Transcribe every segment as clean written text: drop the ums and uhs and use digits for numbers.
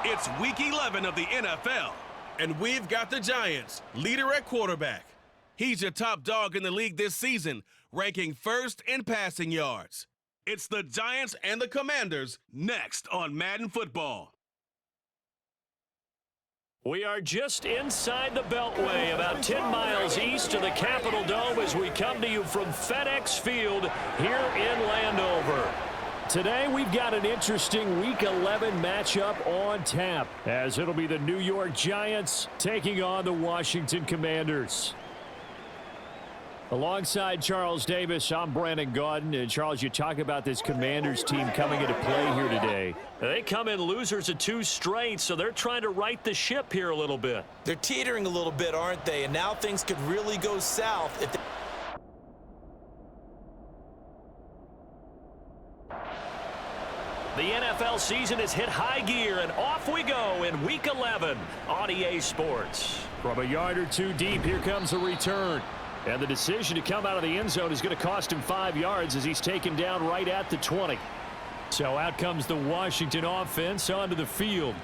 It's Week 11 of the NFL, and we've got the Giants, leader at quarterback. He's your top dog in the league this season, ranking first in passing yards. It's the Giants and the Commanders next on Madden Football. We are just inside the Beltway, about 10 miles east of the Capitol Dome as we come to you from FedEx Field here in Landover. Today we've got an interesting Week 11 matchup on tap, as it'll be the New York Giants taking on the Washington Commanders. Alongside Charles Davis, I'm Brandon Gaudin. And Charles, you talk about this Commanders team coming into play here today. They come in losers of 2 straight, so they're trying to right the ship here a little bit. They're teetering a little bit, aren't they? And now things could really go south if they... The NFL season has hit high gear, and off we go in Week 11 on EA Sports. From a yard or 2 deep, here comes a return. And the decision to come out of the end zone is going to cost him 5 yards as he's taken down right at the 20. So out comes the Washington offense onto the field.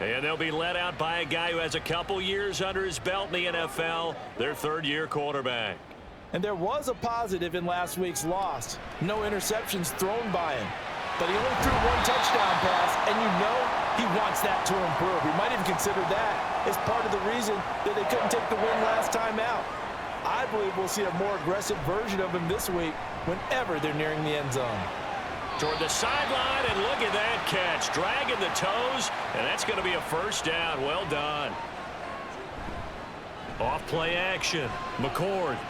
And they'll be led out by a guy who has a couple years under his belt in the NFL, their third-year quarterback. And there was a positive in last week's loss. No interceptions thrown by him. But he only threw 1 touchdown pass, and you know he wants that to improve. He might even consider that as part of the reason that they couldn't take the win last time out. I believe we'll see a more aggressive version of him this week whenever they're nearing the end zone. Toward the sideline, and look at that catch. Dragging the toes, and that's going to be a first down. Well done. Off-play action. McCord.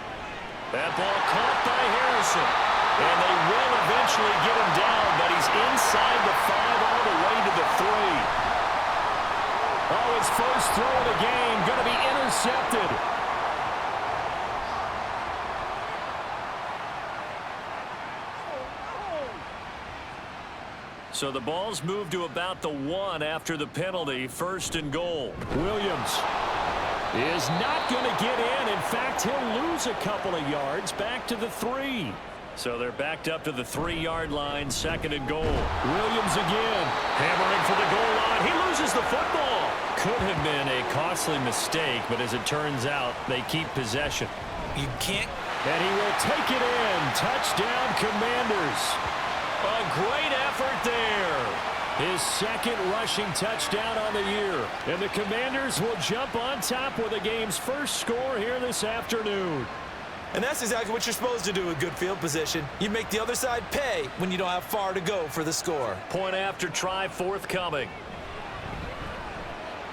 That ball caught by Harrison. And they will eventually get him down, but he's inside the 5 all the way to the 3. Oh, his first throw of the game going to be intercepted. So the ball's moved to about the 1 after the penalty, 1st and goal. Williams is not going to get in. In fact, he'll lose a couple of yards back to the 3. So they're backed up to the 3-yard line, 2nd and goal. Williams again, hammering for the goal line. He loses the football. Could have been a costly mistake, but as it turns out, they keep possession. You can't... And he will take it in. Touchdown, Commanders. A great effort there. His 2nd rushing touchdown on the year. And the Commanders will jump on top with the game's first score here this afternoon. And that's exactly what you're supposed to do with good field position. You make the other side pay when you don't have far to go for the score. Point after try forthcoming.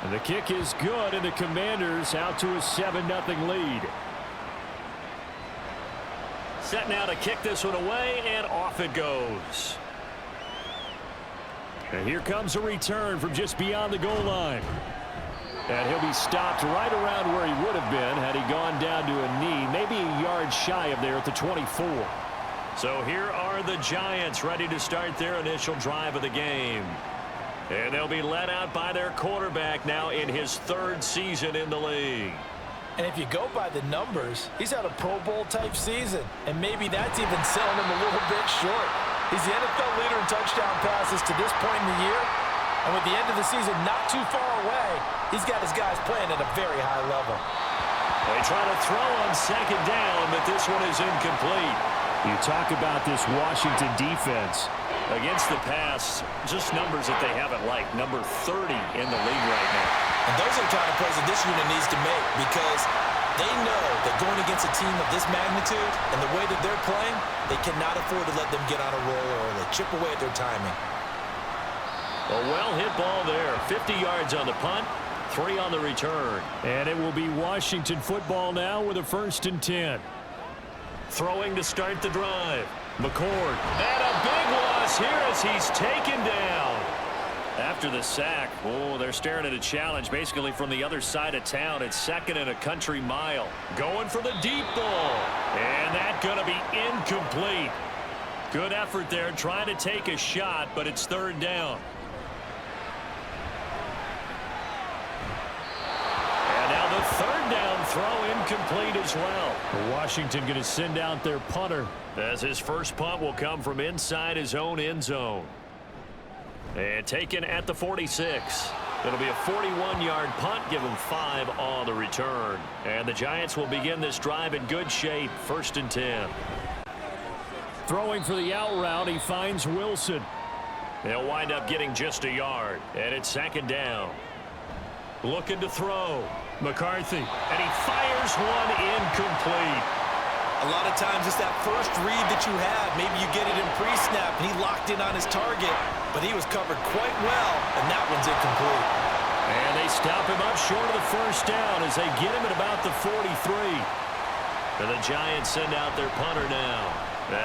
And the kick is good, and the Commanders out to a 7-0 lead. Set now to kick this one away, and off it goes. And here comes a return from just beyond the goal line. And he'll be stopped right around where he would have been had he gone down to a knee, maybe a yard shy of there at the 24. So here are the Giants ready to start their initial drive of the game. And they'll be led out by their quarterback now in his 3rd season in the league. And if you go by the numbers, he's had a Pro Bowl-type season. And maybe that's even selling him a little bit short. He's the NFL leader in touchdown passes to this point in the year. And with the end of the season not too far away, he's got his guys playing at a very high level. They try to throw on 2nd down, but this one is incomplete. You talk about this Washington defense. Against the pass, just numbers that they haven't liked. Number 30 in the league right now. And those are the kind of plays that this unit needs to make, because they know that going against a team of this magnitude and the way that they're playing, they cannot afford to let them get on a roll early. Chip away at their timing. A well-hit ball there. 50 yards on the punt, 3 on the return. And it will be Washington football now with a 1st and 10. Throwing to start the drive. McCord. And a big loss here as he's taken down. After the sack, oh, they're staring at a challenge basically from the other side of town. It's 2nd and a country mile. Going for the deep ball. And that's going to be incomplete. Good effort there, trying to take a shot, but it's 3rd down. And now the 3rd down throw incomplete as well. Washington going to send out their punter, as his first punt will come from inside his own end zone. And taken at the 46. It'll be a 41-yard punt, give them 5 on the return. And the Giants will begin this drive in good shape, 1st and 10. Throwing for the out route, he finds Wilson. They'll wind up getting just a yard, and it's 2nd down. Looking to throw. McCarthy, and he fires one incomplete. A lot of times it's that first read that you have. Maybe you get it in pre-snap, and he locked in on his target, but he was covered quite well, and that one's incomplete. And they stop him up short of the 1st down as they get him at about the 43. And the Giants send out their punter now,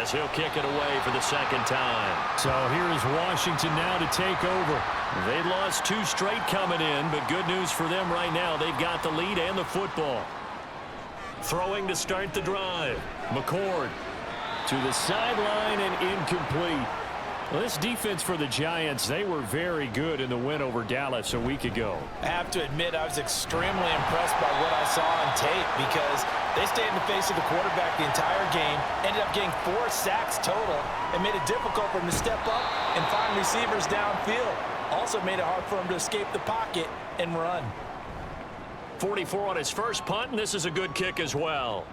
as he'll kick it away for the 2nd time. So here is Washington now to take over. They lost 2 straight coming in, but good news for them right now. They've got the lead and the football. Throwing to start the drive. McCord to the sideline and incomplete. Well, this defense for the Giants, they were very good in the win over Dallas a week ago. I have to admit, I was extremely impressed by what I saw on tape because they stayed in the face of the quarterback the entire game, ended up getting 4 sacks total, and made it difficult for him to step up and find receivers downfield. Also made it hard for him to escape the pocket and run. 44 on his first punt, and this is a good kick as well.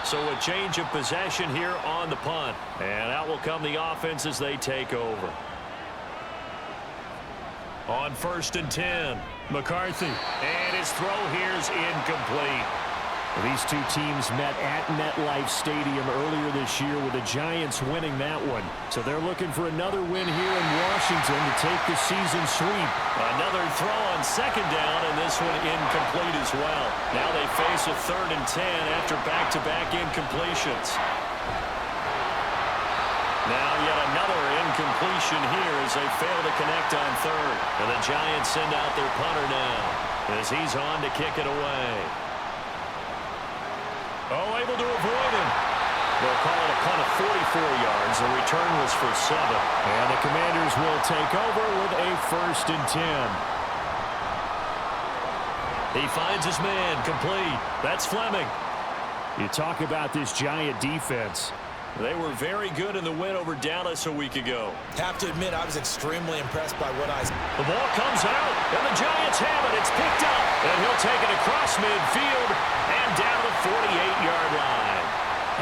So a change of possession here on the punt. And out will come the offense as they take over. On 1st and 10, McCarthy. And his throw here is incomplete. These two teams met at MetLife Stadium earlier this year with the Giants winning that one. So they're looking for another win here in Washington to take the season sweep. Another throw on 2nd down, and this one incomplete as well. Now they face a 3rd and 10 after back-to-back incompletions. Now yet another incompletion here as they fail to connect on 3rd. And the Giants send out their punter now as he's on to kick it away. Oh, able to avoid him. They'll call it a punt of 44 yards. The return was for 7. And the Commanders will take over with a 1st and 10. He finds his man, complete. That's Fleming. You talk about this Giant defense. They were very good in the win over Dallas a week ago. Have to admit, I was extremely impressed by what I saw. The ball comes out, and the Giants have it. It's picked up, and he'll take it across midfield and down to the 48-yard line.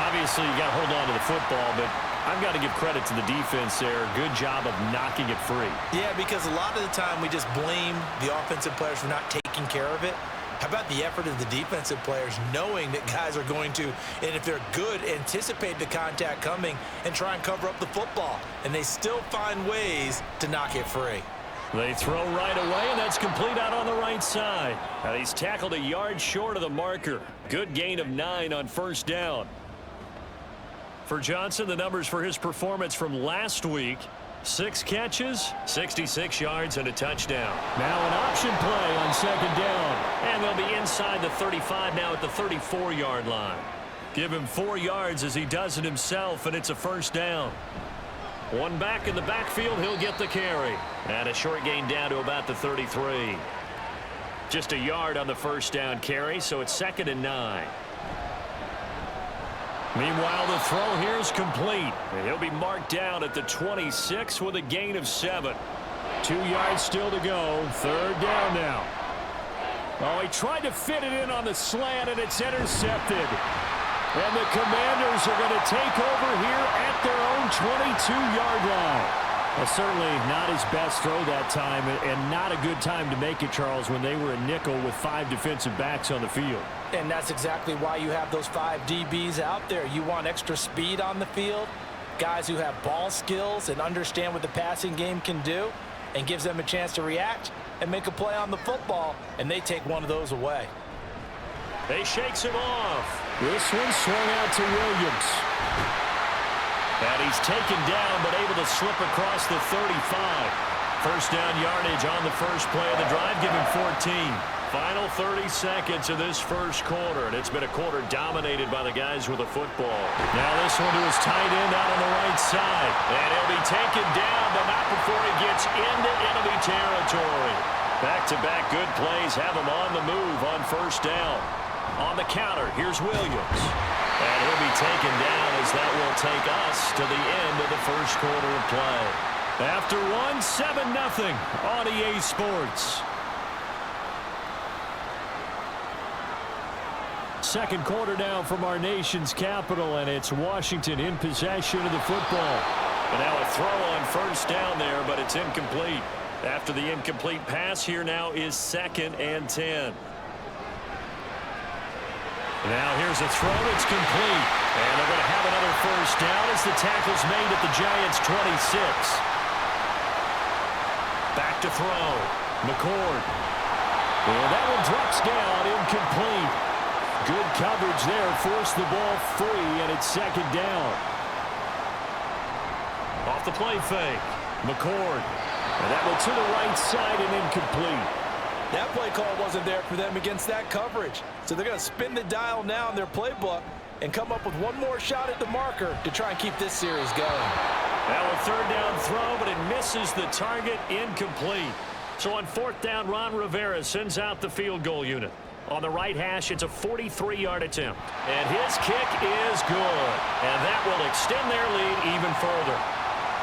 Obviously, you got to hold on to the football, but I've got to give credit to the defense there. Good job of knocking it free. Yeah, because a lot of the time we just blame the offensive players for not taking care of it. How about the effort of the defensive players knowing that guys are going to, and if they're good, anticipate the contact coming and try and cover up the football. And they still find ways to knock it free. They throw right away, and that's complete out on the right side. Now he's tackled a yard short of the marker. Good gain of 9 on 1st down. For Johnson, the numbers for his performance from last week: 6 catches, 66 yards, and a touchdown. Now an option play on 2nd down. And they'll be inside the 35 now at the 34-yard line. Give him 4 yards as he does it himself, and it's a 1st down. One back in the backfield, he'll get the carry. And a short gain down to about the 33. Just a yard on the 1st down carry, so it's 2nd and 9. Meanwhile, the throw here is complete. And he'll be marked down at the 26 with a gain of 7. 2 yards still to go. 3rd down now. Oh, he tried to fit it in on the slant, and it's intercepted. And the Commanders are going to take over here at their own 22-yard line. Well, certainly not his best throw that time, and not a good time to make it, Charles, when they were a nickel with 5 defensive backs on the field. And that's exactly why you have those 5 DBs out there. You want extra speed on the field, guys who have ball skills and understand what the passing game can do, and gives them a chance to react and make a play on the football, and they take one of those away. They shakes him off. This one swung out to Williams. And he's taken down, but able to slip across the 35. 1st down yardage on the first play of the drive, give him 14. Final 30 seconds of this 1st quarter, and it's been a quarter dominated by the guys with the football. Now this one to his tight end out on the right side. And he'll be taken down, but not before he gets into enemy territory. Back-to-back good plays have him on the move on 1st down. On the counter, here's Williams. And he'll be taken down as that will take us to the end of the 1st quarter of play. After one, 7-0 on EA Sports. Second quarter now from our nation's capital, and it's Washington in possession of the football. And now a throw on first down there, but it's incomplete. After the incomplete pass, here now is 2nd and 10. Now here's a throw that's complete. And they're going to have another first down as the tackle's made at the Giants' 26. Back to throw. McCord. And that one drops down, incomplete. Good coverage there. Forced the ball free, and it's 2nd down. Off the play fake. McCord. And that one to the right side and incomplete. That play call wasn't there for them against that coverage. So they're going to spin the dial now in their playbook and come up with one more shot at the marker to try and keep this series going. Now a 3rd down throw, but it misses the target, incomplete. So on 4th down, Ron Rivera sends out the field goal unit. On the right hash, it's a 43-yard attempt. And his kick is good. And that will extend their lead even further.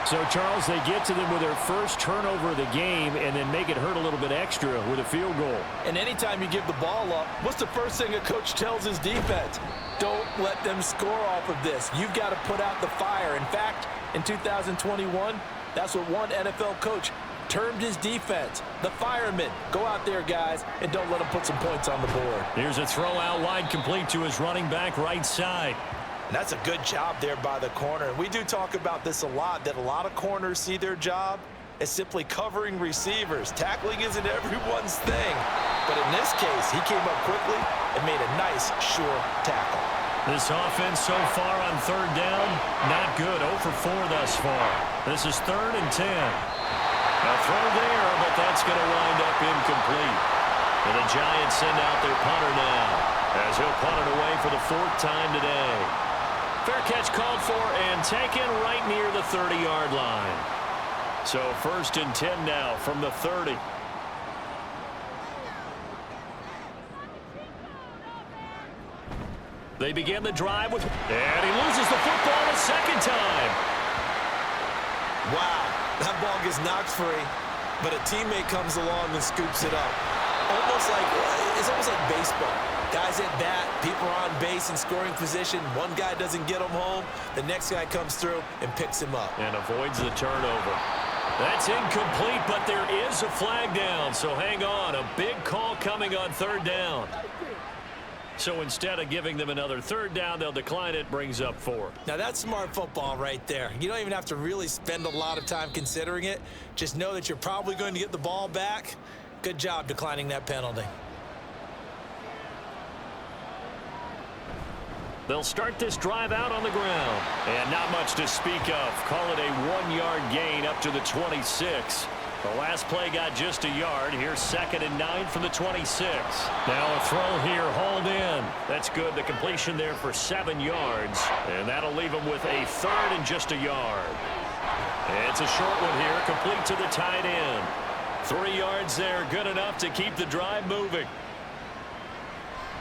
So, Charles, they get to them with their first turnover of the game and then make it hurt a little bit extra with a field goal. And anytime you give the ball up, what's the first thing a coach tells his defense? Don't let them score off of this. You've got to put out the fire. In fact, in 2021, that's what one NFL coach termed his defense. The firemen. Go out there, guys, and don't let them put some points on the board. Here's a throw out wide, complete to his running back right side. And that's a good job there by the corner. And we do talk about this a lot, that a lot of corners see their job as simply covering receivers. Tackling isn't everyone's thing. But in this case, he came up quickly and made a nice, sure tackle. This offense so far on 3rd down, not good. 0 for 4 thus far. This is 3rd and 10. A throw there, but that's going to wind up incomplete. And the Giants send out their punter now, as he'll punt it away for the 4th time today. Fair catch called for and taken right near the 30-yard line. So 1st and 10 now from the 30. They begin the drive with, and he loses the football a 2nd time. Wow, that ball gets knocked free, but a teammate comes along and scoops it up. It's almost like baseball. Guys at bat, people are on base in scoring position. One guy doesn't get him home. The next guy comes through and picks him up. And avoids the turnover. That's incomplete, but there is a flag down, so hang on. A big call coming on 3rd down. So instead of giving them another 3rd down, they'll decline it, brings up 4. Now that's smart football right there. You don't even have to really spend a lot of time considering it. Just know that you're probably going to get the ball back. Good job declining that penalty. They'll start this drive out on the ground. And not much to speak of. Call it a 1-yard gain up to the 26. The last play got just a yard. Here's 2nd and 9 from the 26. Now a throw here, hauled in. That's good. The completion there for 7 yards. And that'll leave him with a 3rd and just a yard. It's a short one here, complete to the tight end. 3 yards there, good enough to keep the drive moving.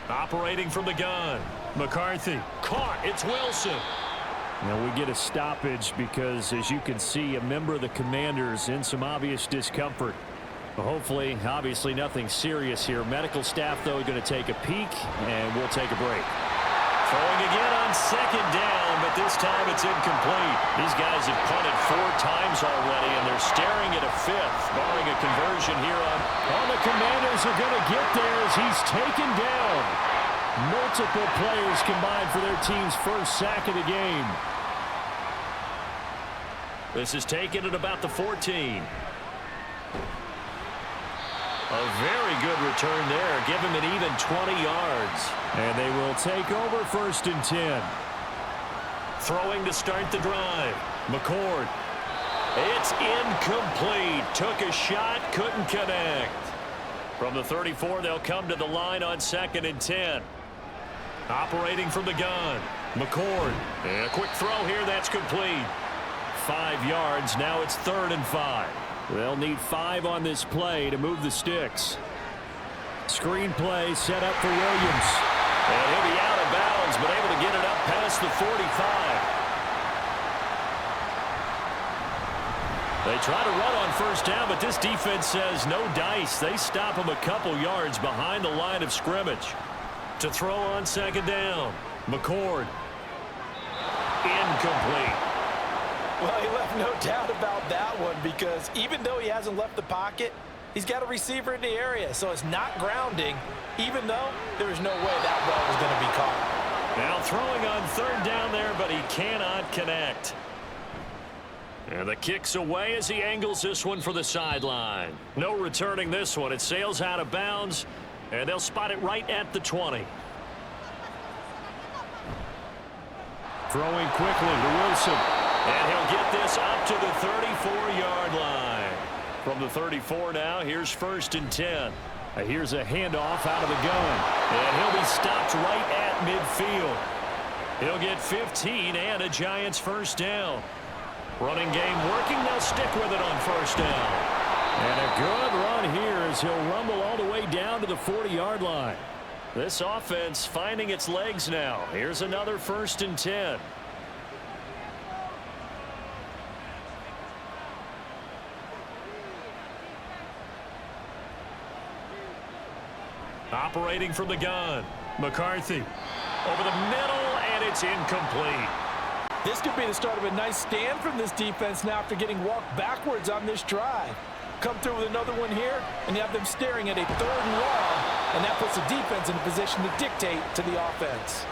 Operating from the gun. McCarthy caught. It's Wilson. Now we get a stoppage because, as you can see, a member of the Commanders in some obvious discomfort. Hopefully, obviously nothing serious here. Medical staff, though, are going to take a peek, and we'll take a break. Throwing again on 2nd down, but this time it's incomplete. These guys have punted 4 times already, and they're staring at a 5th, barring a conversion here on. All the Commanders are going to get there as he's taken down. Multiple players combined for their team's first sack of the game. This is taken at about the 14. A very good return there. Give him an even 20 yards. And they will take over 1st and 10. Throwing to start the drive. McCord. It's incomplete. Took a shot, couldn't connect. From the 34, they'll come to the line on 2nd and 10. Operating from the gun. McCord. And a quick throw here, that's complete. 5 yards, now it's 3rd and 5. They'll need 5 on this play to move the sticks. Screen play set up for Williams. And he'll be out of bounds, but able to get it up past the 45. They try to run on first down, but this defense says no dice. They stop him a couple yards behind the line of scrimmage. To throw on second down, McCord. Incomplete. Well, he left no doubt about that one because even though he hasn't left the pocket, he's got a receiver in the area, so it's not grounding, even though there's no way that ball was going to be caught. Now throwing on third down there, but he cannot connect. And the kick's away as he angles this one for the sideline. No returning this one. It sails out of bounds, and they'll spot it right at the 20. Throwing quickly to Wilson. And he'll get this up to the 34-yard line. From the 34 now, here's 1st and 10. Here's a handoff out of the gun. And he'll be stopped right at midfield. He'll get 15 and a Giants first down. Running game working. They'll stick with it on first down. And a good run here as he'll rumble all the way down to the 40-yard line. This offense finding its legs now. Here's another 1st and 10. Operating from the gun, McCarthy. Over the middle, and it's incomplete. This could be the start of a nice stand from this defense now after getting walked backwards on this drive. Come through with another one here, and you have them staring at a 3rd and long, and that puts the defense in a position to dictate to the offense.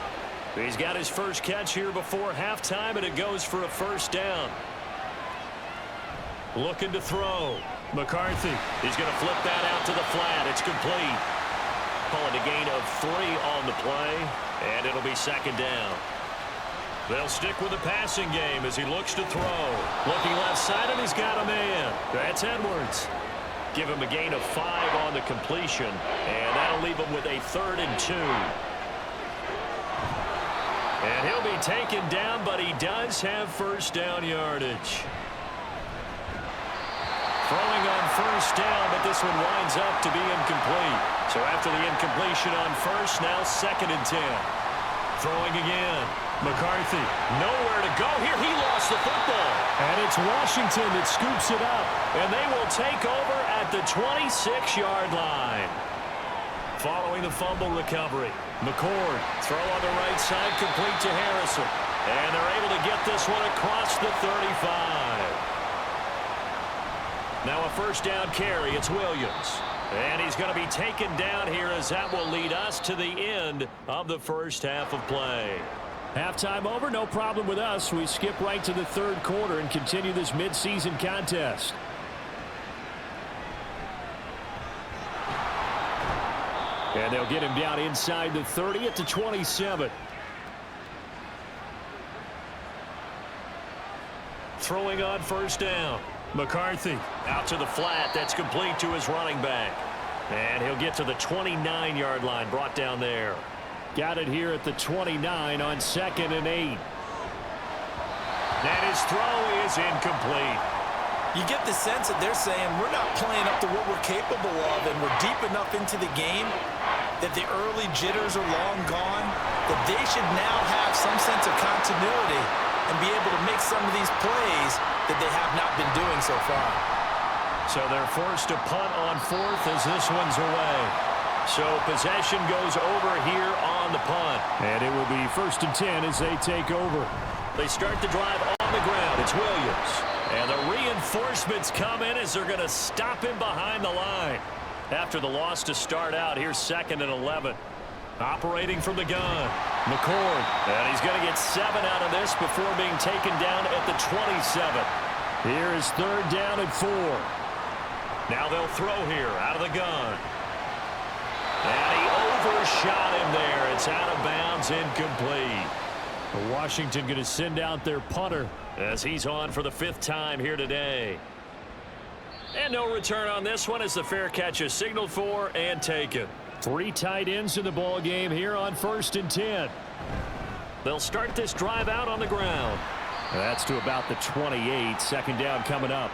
He's got his first catch here before halftime, and it goes for a first down. Looking to throw. McCarthy. He's going to flip that out to the flat. It's complete. Calling a gain of 3 on the play, and it'll be 2nd down. They'll stick with the passing game as he looks to throw. Looking left side, and he's got a man. That's Edwards. Give him a gain of 5 on the completion, and that'll leave him with a 3rd and 2. And he'll be taken down, but he does have first down yardage. Throwing on first down, but this one winds up to be incomplete. So after the incompletion on first, now 2nd and 10. Throwing again. McCarthy, nowhere to go here. He lost the football. And it's Washington that scoops it up. And they will take over at the 26-yard line. Following the fumble recovery, McCord, throw on the right side, complete to Harrison. And they're able to get this one across the 35. Now a first down carry. It's Williams. And he's going to be taken down here as that will lead us to the end of the first half of play. Halftime over, no problem with us. We skip right to the 3rd quarter and continue this midseason contest. And they'll get him down inside the 30 at the 27. Throwing on first down. McCarthy out to the flat. That's complete to his running back. And he'll get to the 29-yard line, brought down there. Got it here at the 29 on 2nd and 8. And his throw is incomplete. You get the sense that they're saying we're not playing up to what we're capable of, and we're deep enough into the game that the early jitters are long gone, that they should now have some sense of continuity and be able to make some of these plays that they have not been doing so far. So they're forced to punt on 4th as this one's away. So possession goes over here on the punt. And it will be 1st and 10 as they take over. They start the drive on the ground. It's Williams. And the reinforcements come in as they're going to stop him behind the line. After the loss to start out, here's 2nd and 11. Operating from the gun. McCord. And he's going to get 7 out of this before being taken down at the 27. Here is 3rd down and 4. Now they'll throw here out of the gun. And he overshot him there. It's out of bounds, incomplete. Washington going to send out their punter as he's on for the 5th time here today. And no return on this one as the fair catch is signaled for and taken. 3 tight ends in the ball game here on 1st and 10. They'll start this drive out on the ground. That's to about the 28. 2nd down coming up.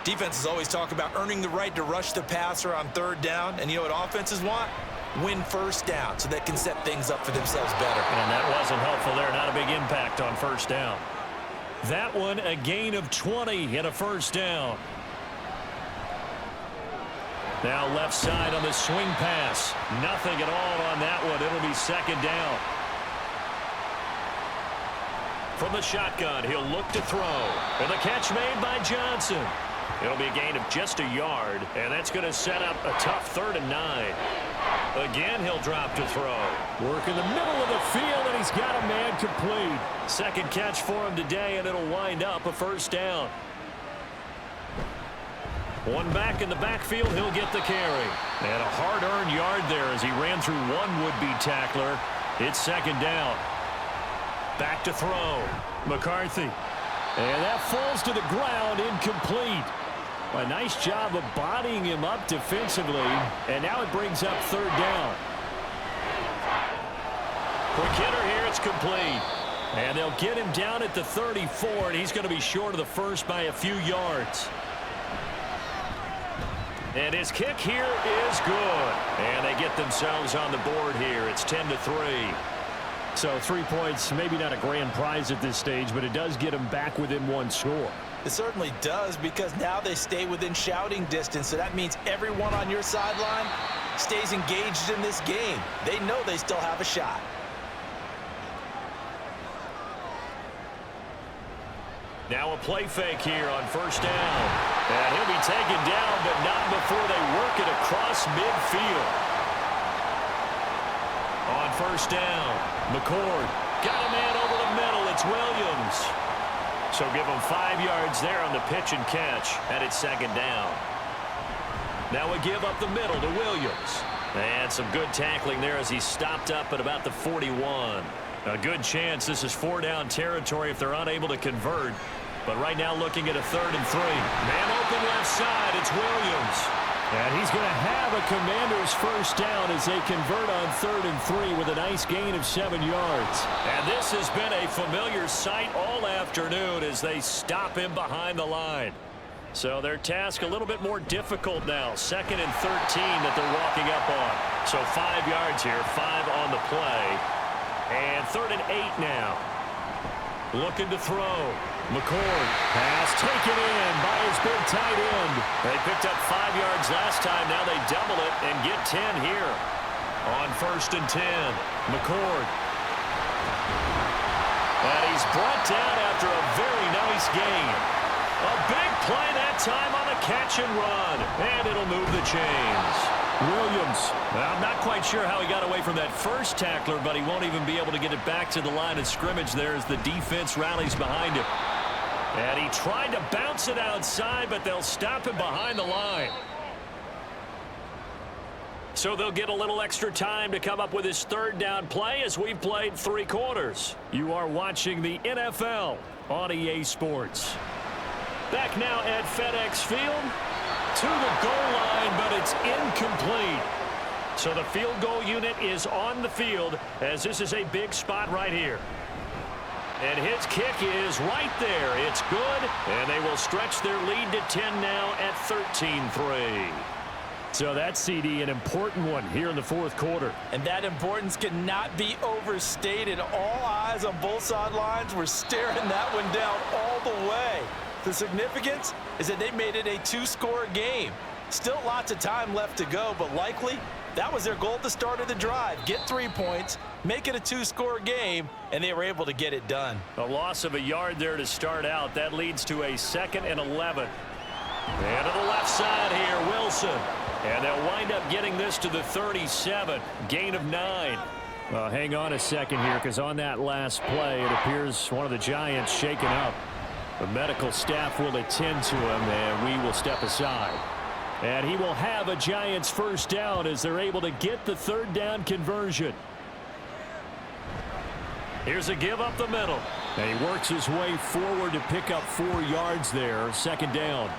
Defenses always talk about earning the right to rush the passer on 3rd down. And you know what offenses want? Win first down so they can set things up for themselves better. And that wasn't helpful there. Not a big impact on 1st down. That one a gain of 20 and a first down. Now left side on the swing pass. Nothing at all on that one. It'll be second down. From the shotgun, he'll look to throw. And the catch made by Johnson. It'll be a gain of just a yard, and that's going to set up a tough 3rd and 9. Again, he'll drop to throw. Work in the middle of the field, and he's got a man complete. Second catch for him today, and it'll wind up a first down. One back in the backfield, he'll get the carry. And a hard-earned yard there as he ran through one would-be tackler. It's second down. Back to throw. McCarthy. And that falls to the ground, incomplete. A nice job of bodying him up defensively. And now it brings up 3rd down. Quick hitter here, it's complete. And they'll get him down at the 34, and he's going to be short of the first by a few yards. And his kick here is good. And they get themselves on the board here. It's 10-3. So 3 points, maybe not a grand prize at this stage, but it does get them back within one score. It certainly does, because now they stay within shouting distance. So that means everyone on your sideline stays engaged in this game. They know they still have a shot. Now a play fake here on first down. And he'll be taken down, but not before they work it across midfield. On first down, McCord got a man over the middle. It's Williams. So give him 5 yards there on the pitch and catch, and it's second down. Now we give up the middle to Williams. And some good tackling there as he stopped up at about the 41. A good chance this is 4-down territory if they're unable to convert. But right now looking at a 3rd and 3. Man open left side, it's Williams. And he's going to have a Commanders first down as they convert on 3rd and 3 with a nice gain of 7 yards. And this has been a familiar sight all afternoon as they stop him behind the line. So their task a little bit more difficult now. 2nd and 13 that they're walking up on. So 5 yards here, 5 on the play. And 3rd and 8 now. Looking to throw. McCord. Pass taken in by his big tight end. They picked up 5 yards last time. Now they double it and get 10 here. On 1st and 10. McCord. And he's brought down after a very nice gain. A big play that time on a catch and run. And it'll move the chains. Williams. I'm not quite sure how he got away from that first tackler, but he won't even be able to get it back to the line of scrimmage there as the defense rallies behind him. And he tried to bounce it outside, but they'll stop him behind the line. So they'll get a little extra time to come up with his 3rd down play as we've played 3 quarters. You are watching the NFL on EA Sports. Back now at FedEx Field. To the goal line, but it's incomplete. So the field goal unit is on the field as this is a big spot right here. And his kick is right there. It's good, and they will stretch their lead to 10 now at 13-3. So that CD, an important one here in the 4th quarter. And that importance cannot be overstated. All eyes on both sidelines were staring that one down all the way. The significance is that they made it a 2-score game. Still lots of time left to go, but likely that was their goal at the start of the drive. Get 3 points, make it a 2-score game, and they were able to get it done. A loss of a yard there to start out. That leads to a 2nd and 11. And to the left side here, Wilson. And they'll wind up getting this to the 37. Gain of 9. Well, hang on a second here, because on that last play, it appears one of the Giants shaken up. The medical staff will attend to him, and we will step aside. And he will have a Giants first down as they're able to get the 3rd down conversion. Here's a give up the middle. And he works his way forward to pick up 4 yards there. 2nd down.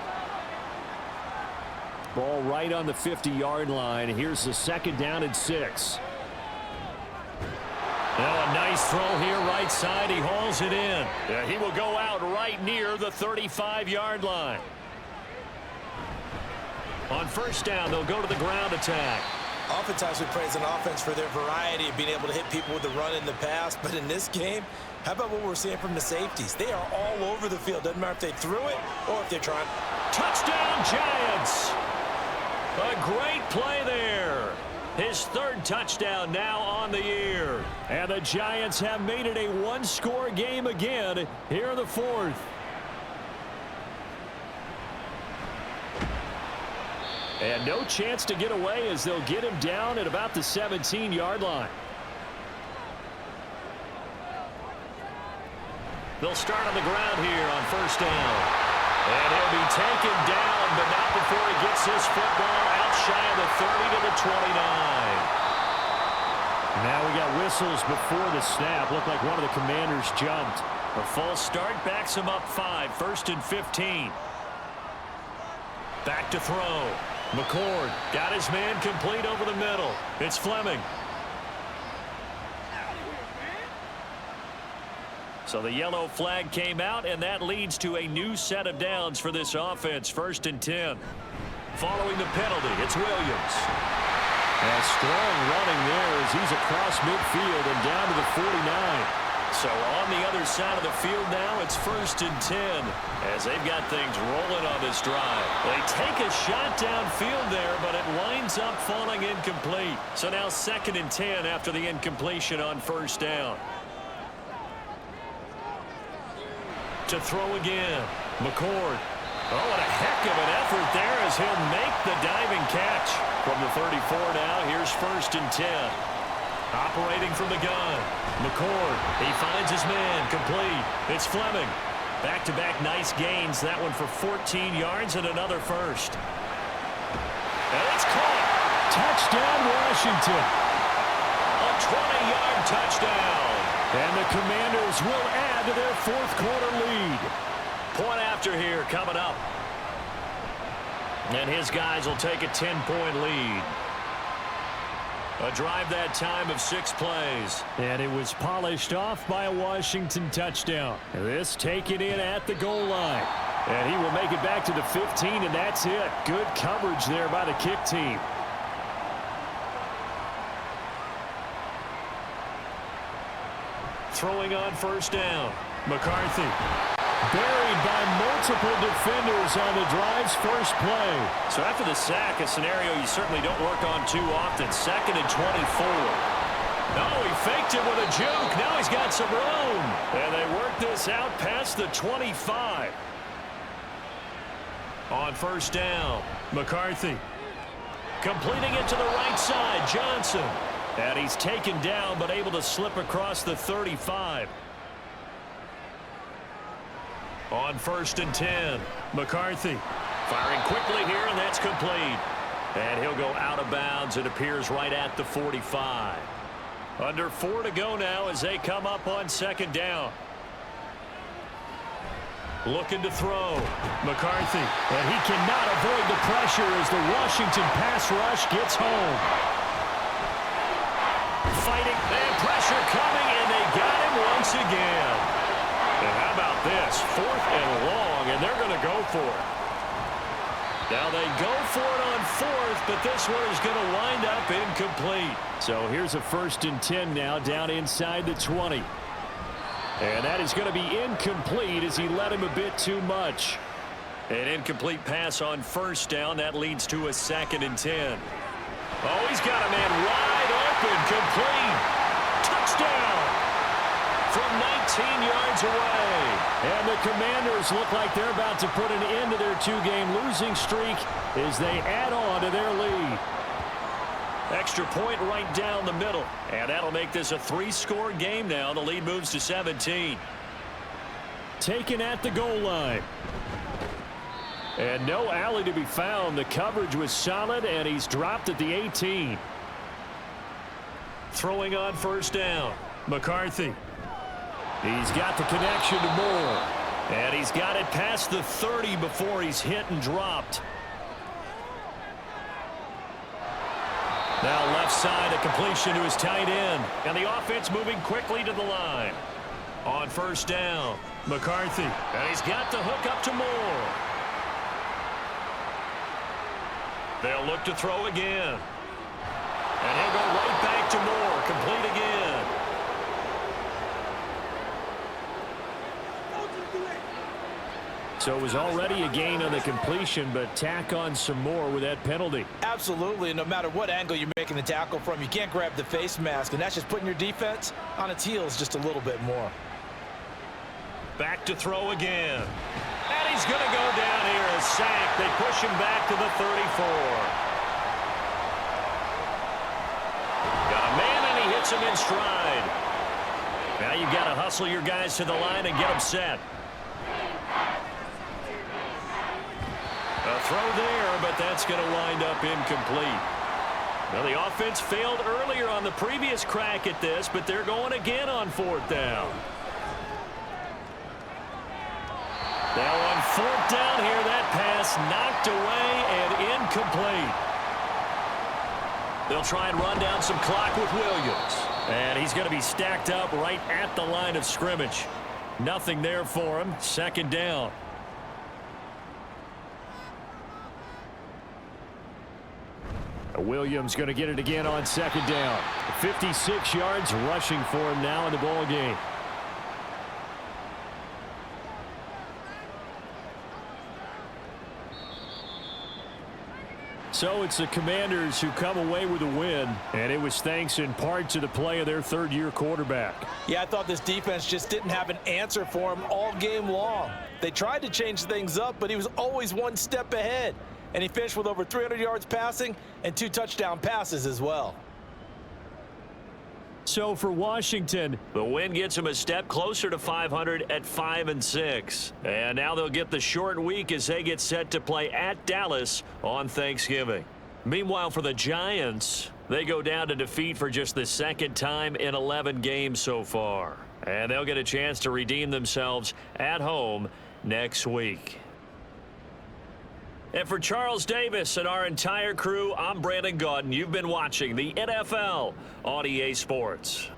Ball right on the 50-yard line. Here's the 2nd down and 6. Now a nice throw here right side. He hauls it in. He will go out right near the 35-yard line. On first down, they'll go to the ground attack. Oftentimes we praise an offense for their variety of being able to hit people with the run and the pass, but in this game, how about what we're seeing from the safeties? They are all over the field. Doesn't matter if they threw it or if they're trying. Touchdown, Giants! A great play there. His third touchdown now on the year. And the Giants have made it a one-score game again here in the fourth. And no chance to get away as they'll get him down at about the 17-yard line. They'll start on the ground here on first down. And he'll be taken down, but not before he gets his football out shy of the 30 to the 29. Now we got whistles before the snap. Looked like one of the Commanders jumped. A false start backs him up 5, 1st and 15. Back to throw. McCord got his man complete over the middle. It's Fleming. So the yellow flag came out, and that leads to a new set of downs for this offense. 1st and 10. Following the penalty, it's Williams. A strong running there as he's across midfield and down to the 49. So on the other side of the field now, it's 1st and 10 as they've got things rolling on this drive. They take a shot downfield there, but it winds up falling incomplete. So now 2nd and 10 after the incompletion on 1st down. To throw again, McCord. Oh, what a heck of an effort there as he'll make the diving catch. From the 34 now, here's 1st and 10. Operating from the gun. McCord, he finds his man, complete. It's Fleming. Back-to-back nice gains. That one for 14 yards and another first. And it's caught. Touchdown, Washington. A 20-yard touchdown. And the Commanders will add to their fourth-quarter lead. Point after here coming up. And his guys will take a 10-point lead. A drive that time of 6 plays. And it was polished off by a Washington touchdown. This taken in at the goal line. And he will make it back to the 15, and that's it. Good coverage there by the kick team. Throwing on 1st down. McCarthy. Buried by multiple defenders on the drive's first play. So after the sack, a scenario you certainly don't work on too often. 2nd and 24. Oh, he faked it with a juke. Now he's got some room. And they work this out past the 25. On 1st down, McCarthy. Completing it to the right side, Johnson. And he's taken down but able to slip across the 35. On 1st and 10, McCarthy firing quickly here, and that's complete. And he'll go out of bounds. It appears right at the 45. Under 4 to go now as they come up on 2nd down. Looking to throw. McCarthy. And he cannot avoid the pressure as the Washington pass rush gets home. Fighting, and pressure coming, and they got him once again. And how about this? 4th and long, and they're going to go for it. Now they go for it on 4th, but this one is going to wind up incomplete. So here's a 1st and 10 now down inside the 20. And that is going to be incomplete as he led him a bit too much. An incomplete pass on 1st down. That leads to a 2nd and 10. Oh, he's got a man wide open, complete. Touchdown from 19 yards away. And the Commanders look like they're about to put an end to their 2-game losing streak as they add on to their lead. Extra point right down the middle. And that'll make this a 3-score game now. The lead moves to 17. Taken at the goal line. And no alley to be found. The coverage was solid, and he's dropped at the 18. Throwing on 1st down. McCarthy. He's got the connection to Moore. And he's got it past the 30 before he's hit and dropped. Now left side, a completion to his tight end. And the offense moving quickly to the line. On 1st down, McCarthy. And he's got the hook up to Moore. They'll look to throw again. And he'll go right back to Moore, complete again. So it was already a gain on the completion, but tack on some more with that penalty. Absolutely. No matter what angle you're making the tackle from, you can't grab the face mask, and that's just putting your defense on its heels just a little bit more. Back to throw again. And he's going to go down here, a sack. They push him back to the 34. Got a man, and he hits him in stride. Now you've got to hustle your guys to the line and get them set. A throw there, but that's going to wind up incomplete. Well, the offense failed earlier on the previous crack at this, but they're going again on 4th down. Now on 4th down here, that pass knocked away and incomplete. They'll try and run down some clock with Williams. And he's going to be stacked up right at the line of scrimmage. Nothing there for him. 2nd down. Williams going to get it again on 2nd down. 56 yards rushing for him now in the ball game. So it's the Commanders who come away with a win, and it was thanks in part to the play of their 3rd-year quarterback. Yeah, I thought this defense just didn't have an answer for him all game long. They tried to change things up, but he was always one step ahead. And he finished with over 300 yards passing and 2 touchdown passes as well. So for Washington, the win gets them a step closer to 500 at 5-6. And now they'll get the short week as they get set to play at Dallas on Thanksgiving. Meanwhile, for the Giants, they go down to defeat for just the 2nd time in 11 games so far. And they'll get a chance to redeem themselves at home next week. And for Charles Davis and our entire crew, I'm Brandon Gaudin. You've been watching the NFL on EA Sports.